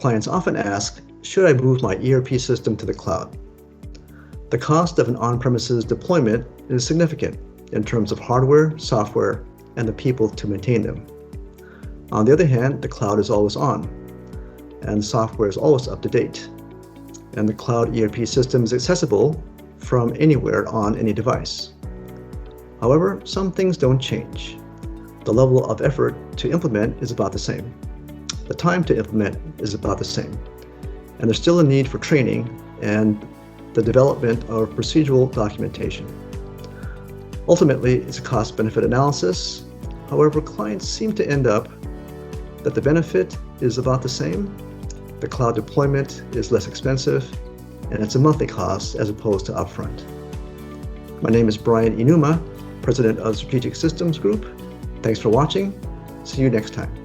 Clients often ask, should I move my ERP system to the cloud? The cost of an on-premises deployment is significant in terms of hardware, software, and the people to maintain them. On the other hand, the cloud is always on, and the software is always up to date. And the cloud ERP system is accessible from anywhere on any device. However, some things don't change. The level of effort to implement is about the same. The time to implement is about the same. And there's still a need for training and the development of procedural documentation. Ultimately, it's a cost-benefit analysis. However, clients seem to end up that the benefit is about the same, the cloud deployment is less expensive, and it's a monthly cost as opposed to upfront. My name is Brian Inuma, President of Strategic Systems Group. Thanks for watching. See you next time.